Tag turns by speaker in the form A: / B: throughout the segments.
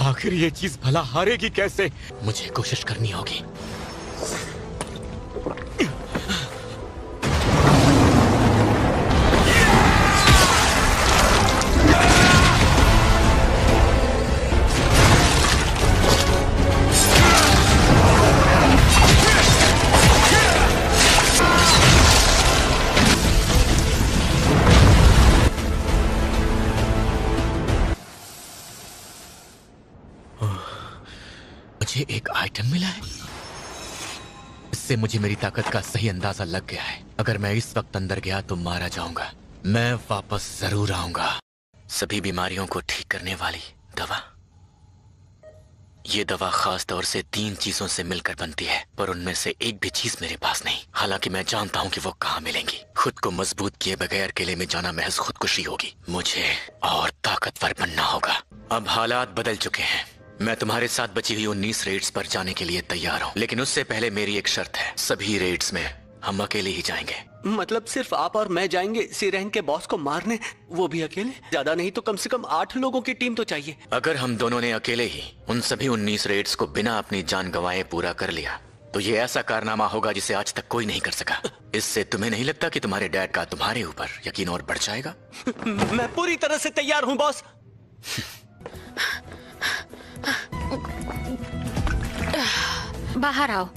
A: आखिर ये चीज भला हारेगी कैसे? मुझे कोशिश करनी होगी। मुझे एक आइटम मिला है। इससे मुझे मेरी ताकत का सही अंदाजा लग गया है। अगर मैं इस वक्त अंदर गया तो मारा जाऊंगा। मैं वापस जरूर आऊंगा। सभी बीमारियों को ठीक करने वाली दवा। ये दवा खास तौर से 3 चीजों से मिलकर बनती है, पर उनमें से एक भी चीज मेरे पास नहीं। हालांकि मैं जानता हूँ कि वो कहाँ मिलेंगी। खुद को मजबूत किए बगैर किले में जाना महज खुदकुशी होगी। मुझे और ताकतवर बनना होगा। अब हालात बदल चुके हैं। मैं तुम्हारे साथ बची हुई 19 रेड्स पर जाने के लिए तैयार हूँ, लेकिन उससे पहले मेरी एक शर्त है। सभी रेड्स में हम अकेले ही जाएंगे।
B: मतलब सिर्फ आप और मैं जाएंगे सिरहन के बॉस को मारने, वो भी अकेले? ज्यादा नहीं तो कम से कम 8 लोगों की टीम तो चाहिए।
A: अगर हम दोनों ने अकेले ही उन सभी 19 रेड्स को बिना अपनी जान गंवाए पूरा कर लिया तो ये ऐसा कारनामा होगा जिसे आज तक कोई नहीं कर सका। इससे तुम्हें नहीं लगता कि तुम्हारे डैड का तुम्हारे ऊपर यकीन और बढ़ जाएगा?
B: मैं पूरी तरह से तैयार हूँ बॉस।
C: बाहर आओ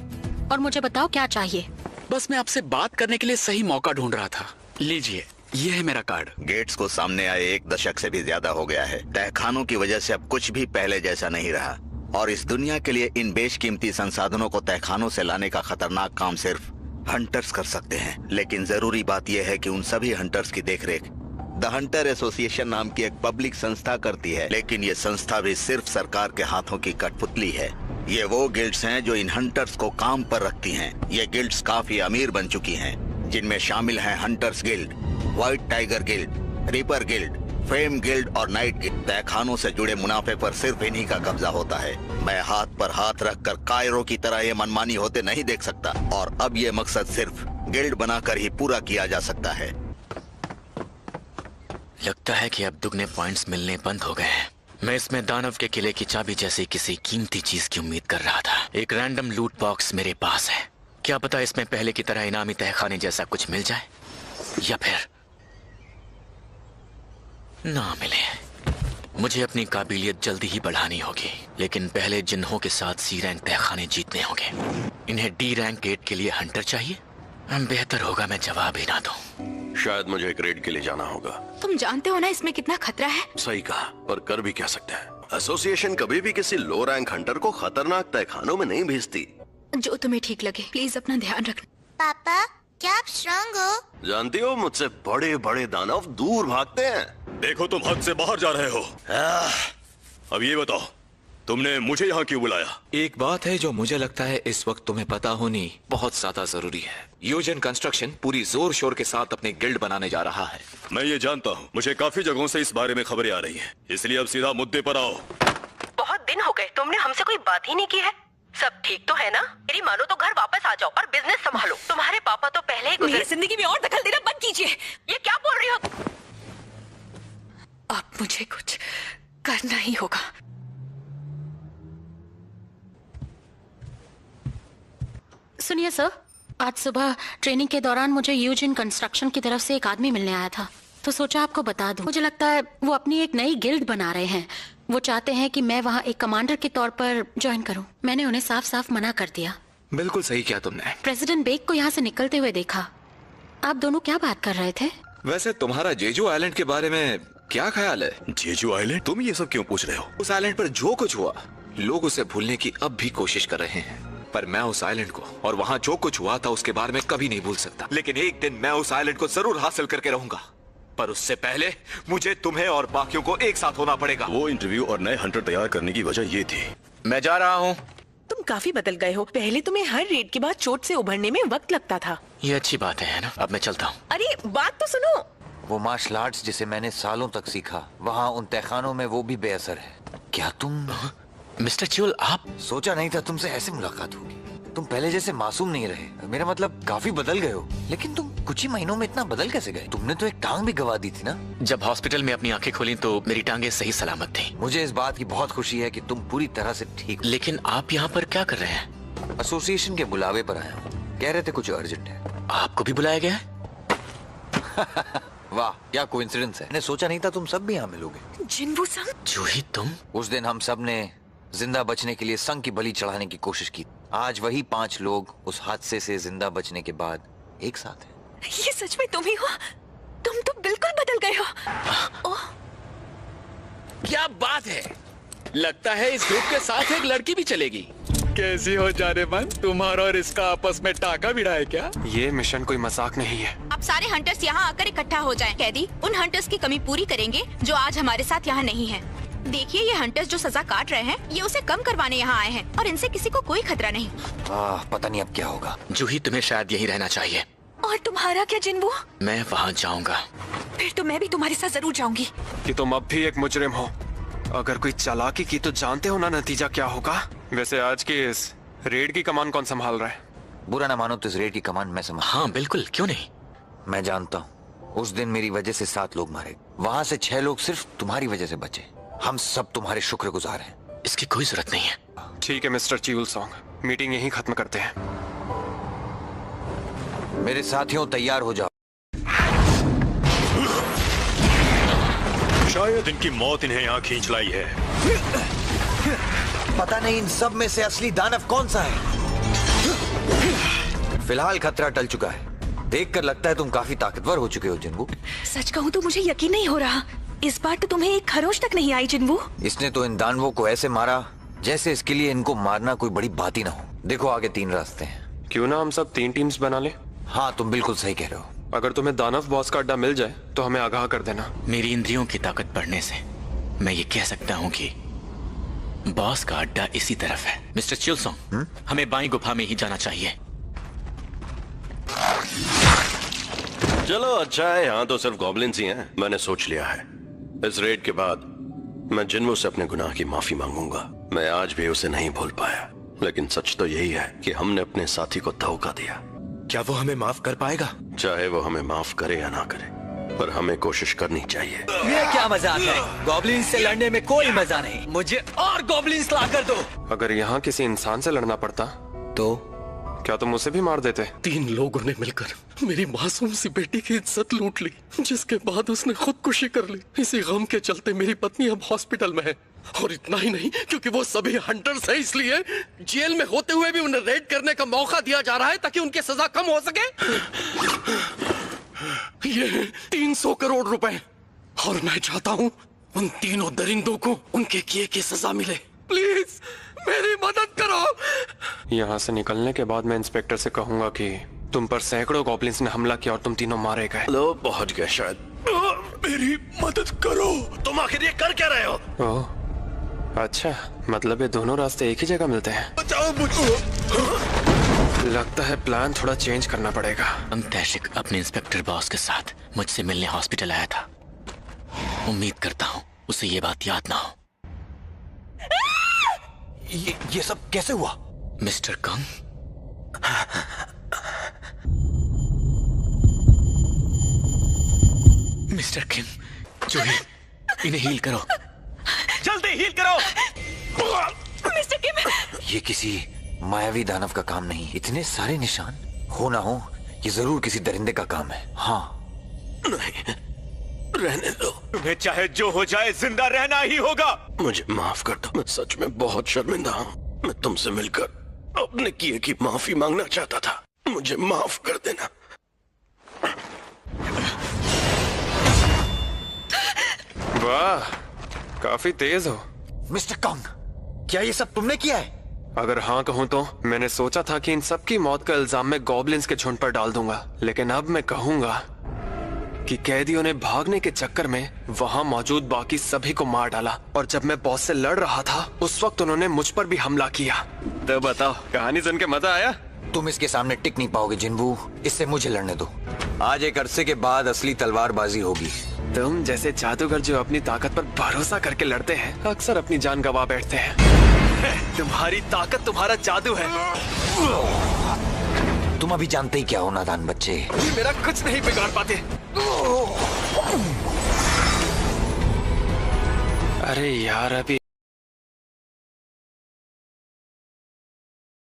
C: और मुझे बताओ क्या चाहिए।
D: बस मैं आपसे बात करने के लिए सही मौका ढूंढ रहा था। लीजिए, ये है मेरा कार्ड।
E: गेट्स को सामने आए 1 दशक से भी ज्यादा हो गया है। तहखानों की वजह से अब कुछ भी पहले जैसा नहीं रहा, और इस दुनिया के लिए इन बेशकीमती संसाधनों को तहखानों से लाने का खतरनाक काम सिर्फ हंटर्स कर सकते हैं। लेकिन जरूरी बात यह है कि उन सभी हंटर्स की देखरेख द हंटर एसोसिएशन नाम की एक पब्लिक संस्था करती है। लेकिन ये संस्था भी सिर्फ सरकार के हाथों की कठपुतली है। ये वो गिल्ड्स हैं जो इन हंटर्स को काम पर रखती हैं। ये गिल्ड्स काफी अमीर बन चुकी हैं, जिनमें शामिल हैं hunters guild, white tiger guild, ripper guild, fame guild और नाइट गिल्ड। तहखानों से जुड़े मुनाफे पर सिर्फ इन्हीं का कब्जा होता है। मैं हाथ पर हाथ रखकर कायरों की तरह ये मनमानी होते नहीं देख सकता, और अब ये मकसद सिर्फ गिल्ड बनाकर ही पूरा किया जा सकता है।
A: लगता है कि अब दुगने पॉइंट्स मिलने बंद हो गए हैं। मैं इसमें दानव के किले की चाबी जैसी किसी कीमती चीज की उम्मीद कर रहा था। एक रैंडम लूट बॉक्स मेरे पास है। क्या पता इसमें पहले की तरह इनामी तहखाने जैसा कुछ मिल जाए, या फिर ना मिले। मुझे अपनी काबिलियत जल्दी ही बढ़ानी होगी, लेकिन पहले जिन्हों के साथ C रैंक तहखाने जीतने होंगे। इन्हें D रैंक गेट के लिए हंटर चाहिए। बेहतर होगा मैं जवाब ही ना दूं।
F: शायद मुझे एक रेड के लिए जाना होगा।
C: तुम जानते हो ना इसमें कितना खतरा है।
F: सही कहा, पर कर भी क्या सकते हैं। एसोसिएशन कभी भी किसी लो रैंक हंटर को खतरनाक तहखानों में नहीं भेजती।
C: जो तुम्हें ठीक लगे, प्लीज अपना ध्यान रखना।
G: पापा, क्या आप स्ट्रांग हो?
F: जानती हो, मुझसे बड़े बड़े दानव दूर भागते हैं।
H: देखो, तुम हद से बाहर जा रहे हो। अब ये बताओ, तुमने मुझे यहाँ क्यों बुलाया?
I: एक बात है जो मुझे लगता है इस वक्त तुम्हें पता होनी बहुत ज्यादा जरूरी है। यूजन कंस्ट्रक्शन पूरी जोर शोर के साथ अपने गिल्ड बनाने जा रहा है।
H: मैं ये जानता हूँ। मुझे काफी जगहों से इस बारे में खबरें आ रही हैं। इसलिए अब सीधा मुद्दे पर आओ।
J: बहुत दिन हो गए, तुमने हमसे कोई बात ही नहीं की है। सब ठीक तो है ना? मेरी मानो तो घर वापस आ जाओ और बिजनेस संभालो। तुम्हारे पापा तो पहले ही गुजरे।
C: जिंदगी में और दखल देना बंद कीजिए।
J: ये क्या बोल रही हो?
C: अब मुझे कुछ करना ही होगा। सुनिए सर, आज सुबह ट्रेनिंग के दौरान मुझे यूजिन कंस्ट्रक्शन की तरफ से एक आदमी मिलने आया था, तो सोचा आपको बता दूं। मुझे लगता है वो अपनी एक नई गिल्ड बना रहे हैं। वो चाहते हैं कि मैं वहाँ एक कमांडर के तौर पर ज्वाइन करूं। मैंने उन्हें साफ साफ मना कर दिया।
I: बिल्कुल सही किया तुमने।
C: प्रेसिडेंट बेग को यहाँ से निकलते हुए देखा। आप दोनों क्या बात कर रहे थे?
I: वैसे तुम्हारा जेजू आइलैंड के बारे में क्या ख्याल है?
H: Jeju island? तुम ये सब क्यों पूछ रहे हो?
I: उस आइलैंड पर जो कुछ हुआ, लोग उसे भूलने की अब भी कोशिश कर रहे हैं, पर मैं उस आइलैंड को और वहाँ जो कुछ हुआ था उसके बारे में कभी नहीं भूल सकता। लेकिन एक दिन मैं उस आइलैंड को जरूर हासिल करके रहूंगा, पर उससे पहले मुझे तुम्हें और बाकियों को एक साथ होना पड़ेगा।
H: वो इंटरव्यू और नए हंटर तैयार करने की वजह ये थी।
A: मैं जा रहा हूँ।
J: तुम काफी बदल गए हो। पहले तुम्हें हर रेड के बाद चोट से उभरने में वक्त लगता था।
A: ये अच्छी बात है ना? अब मैं चलता हूँ।
J: अरे बात तो सुनो।
K: वो मार्शल आर्ट्स जिसे मैंने सालों तक सीखा, वहाँ उन तहखानों में वो भी बेअसर है। क्या तुम
A: मिस्टर च्यूल, आप?
K: सोचा नहीं था तुमसे ऐसे मुलाकात होगी। तुम पहले जैसे मासूम नहीं रहे। मेरा मतलब काफी बदल गए हो, लेकिन तुम कुछ ही महीनों में इतना बदल कैसे गए? तुमने तो एक टांग भी गवा दी थी ना?
A: जब हॉस्पिटल में अपनी आंखें खोली तो मेरी टांगें सही सलामत थी।
K: मुझे इस बात की बहुत खुशी है कि तुम पूरी तरह से ठीक हो।
A: लेकिन आप यहाँ पर क्या कर रहे हैं?
K: एसोसिएशन के बुलावे पर आया हूँ। कह रहे थे कुछ अर्जेंट है।
A: आपको भी बुलाया गया है?
K: वाह क्या कोइंसिडेंस है। मैंने सोचा नहीं था तुम सब भी यहाँ मिलोगे।
J: जिन्वू संग,
A: जूही तुम?
K: उस दिन हम सब ने जिंदा बचने के लिए संग की बलि चढ़ाने की कोशिश की। आज वही 5 लोग उस हादसे से जिंदा बचने के बाद एक साथ हैं।
J: ये सच में तुम ही हो? तुम तो बिल्कुल बदल गए हो। ओह,
D: क्या बात है, लगता है इस ग्रुप के साथ एक लड़की भी चलेगी। कैसी हो जाने मन, तुम्हारा और इसका आपस में टाका भिड़ा है क्या?
L: ये मिशन कोई मजाक नहीं है।
M: अब सारे हंटर्स यहाँ आकर इकट्ठा हो जाएं। कैदी उन हंटर्स की कमी पूरी करेंगे जो आज हमारे साथ यहाँ नहीं है। देखिए ये हंटर्स जो सजा काट रहे हैं, ये उसे कम करवाने यहाँ आए हैं और इनसे किसी को कोई खतरा नहीं।
K: पता नहीं अब क्या होगा।
A: जूही तुम्हें शायद यही रहना चाहिए।
J: और तुम्हारा क्या जिन्वू?
A: मैं वहाँ जाऊंगा।
J: फिर तो मैं भी तुम्हारे साथ जरूर जाऊंगी।
L: कि तुम अब भी एक मुजरिम हो। अगर कोई चालाकी की तो जानते हो ना नतीजा क्या होगा। वैसे आज की इस रेड की कमान कौन संभाल रहा है?
K: बुरा ना मानो तो इस रेड की कमान मैं संभाल।
A: हाँ बिल्कुल, क्यों नहीं।
K: मैं जानता हूँ उस दिन मेरी वजह से 7 लोग मारे, वहाँ से 6 लोग सिर्फ तुम्हारी वजह से बचे। हम सब तुम्हारे शुक्रगुजार हैं।
A: इसकी कोई जरूरत नहीं है।
L: ठीक है मिस्टर च्यूल सॉन्ग, मीटिंग यहीं खत्म करते हैं।
K: मेरे साथियों तैयार हो जाओ।
H: शायद इनकी मौत इन्हें यहाँ खींच लाई है।
K: पता नहीं इन सब में से असली दानव कौन सा है। फिलहाल खतरा टल चुका है। देखकर लगता है तुम काफी ताकतवर हो चुके हो जिन्वू।
J: सच कहूँ तो मुझे यकीन नहीं हो रहा। इस बार तो तुम्हें एक खरोच तक नहीं आई जिन्वू।
K: इसने तो इन दानवों को ऐसे मारा जैसे इसके लिए इनको मारना कोई बड़ी बात ही ना हो। देखो आगे 3 रास्ते हैं।
L: क्यों ना हम सब 3 टीम्स बना ले?
K: हाँ तुम बिल्कुल सही कह रहे हो।
L: अगर तुम्हें दानव बॉस का अड्डा मिल जाए तो हमें आगाह कर देना।
A: मेरी इंद्रियों की ताकत बढ़ने से मैं ये कह सकता हूँ कि बॉस का अड्डा इसी तरफ है। मिस्टर चिलसोंग, हमें बाईं गुफा में ही जाना चाहिए।
F: चलो अच्छा है, यहाँ तो सिर्फ गॉब्लिन्स ही हैं। मैंने सोच लिया है, इस रेड के बाद मैं जिन्वू से अपने गुनाह की माफी मांगूंगा। मैं आज भी उसे नहीं भूल पाया, लेकिन सच तो यही है कि हमने अपने साथी को धोखा दिया।
H: क्या वो हमें माफ कर पाएगा?
F: चाहे वो हमें माफ करे या ना करे, पर हमें कोशिश करनी चाहिए।
B: ये क्या मजाक है? गॉब्लिन्स से लड़ने में कोई मजा नहीं। मुझे और गॉब्लिन्स ला कर दो।
L: अगर यहाँ किसी इंसान से लड़ना पड़ता तो क्या तुम उसे भी मार देते?
N: 3 लोगों ने मिलकर मेरी मासूम सी बेटी की इज्जत लूट ली, जिसके बाद उसने खुदकुशी कर ली। इसी गम के चलते मेरी पत्नी अब हॉस्पिटल में है। और इतना ही नहीं, क्योंकि वो सभी हंटर्स हैं, इसलिए जेल में होते हुए भी उन्हें रेड करने का मौका दिया जा रहा है ताकि उनकी सजा कम हो सके। ये 300 करोड़ रुपए, और मैं चाहता हूँ उन तीनों दरिंदों को उनके किए की सजा मिले। प्लीज मेरी मदद करो।
L: यहाँ से निकलने के बाद मैं इंस्पेक्टर से कहूंगा कि तुम पर सैकड़ों गॉब्लिन्स ने हमला किया और तुम तीनों मारे गए।
F: लो पहुंच गए शायद।
H: मेरी मदद करो। तुम आखिर ये कर क्या रहे हो?
L: ओह अच्छा, मतलब ये दोनों रास्ते एक ही जगह मिलते हैं।
H: बचाओ मुझे।
L: लगता है प्लान थोड़ा चेंज करना पड़ेगा।
A: अंतैशिक अपने इंस्पेक्टर बॉस के साथ मुझसे मिलने हॉस्पिटल आया था। उम्मीद करता हूँ उसे ये बात याद ना हो।
K: ये सब कैसे हुआ?
A: मिस्टर कंग, मिस्टर किम, जूही, इन्हें हील करो।
H: जल्दी हील करो।
J: मिस्टर किम,
K: ये किसी मायावी दानव का काम नहीं। इतने सारे निशान हो ना हो, ये जरूर किसी दरिंदे का काम है। हाँ
F: नहीं, रहने दो।
H: तुम्हें चाहे जो हो जाए जिंदा रहना ही होगा।
F: मुझे माफ कर दो, मैं सच में बहुत शर्मिंदा हूँ। मैं तुमसे मिलकर अपने किए की माफी मांगना चाहता था। मुझे माफ कर देना।
L: वाह, काफी तेज हो।
K: मिस्टर कंग, क्या ये सब तुमने किया है?
L: अगर हाँ कहूँ तो मैंने सोचा था कि इन सब की मौत का इल्जाम मैं गॉब्लिन्स के झुंड पर डाल दूंगा, लेकिन अब मैं कहूंगा कि कैदियों ने भागने के चक्कर में वहां मौजूद बाकी सभी को मार डाला, और जब मैं बॉस से लड़ रहा था उस वक्त उन्होंने मुझ पर भी हमला किया। तो बताओ, कहानी सुन के मजा आया?
K: तुम इसके सामने टिक नहीं पाओगे जिन्वू, इससे मुझे लड़ने दो। आज एक अरसे के बाद असली तलवारबाजी होगी।
L: तुम जैसे जादूगर जो अपनी ताकत पर भरोसा करके लड़ते हैं, अक्सर अपनी जान गंवा बैठते हैं।
H: तुम्हारी ताकत तुम्हारा जादू है।
K: तुम अभी जानते ही क्या हो नादान बच्चे।
L: ये मेरा कुछ नहीं बिगाड़ पाते। अरे यार अभी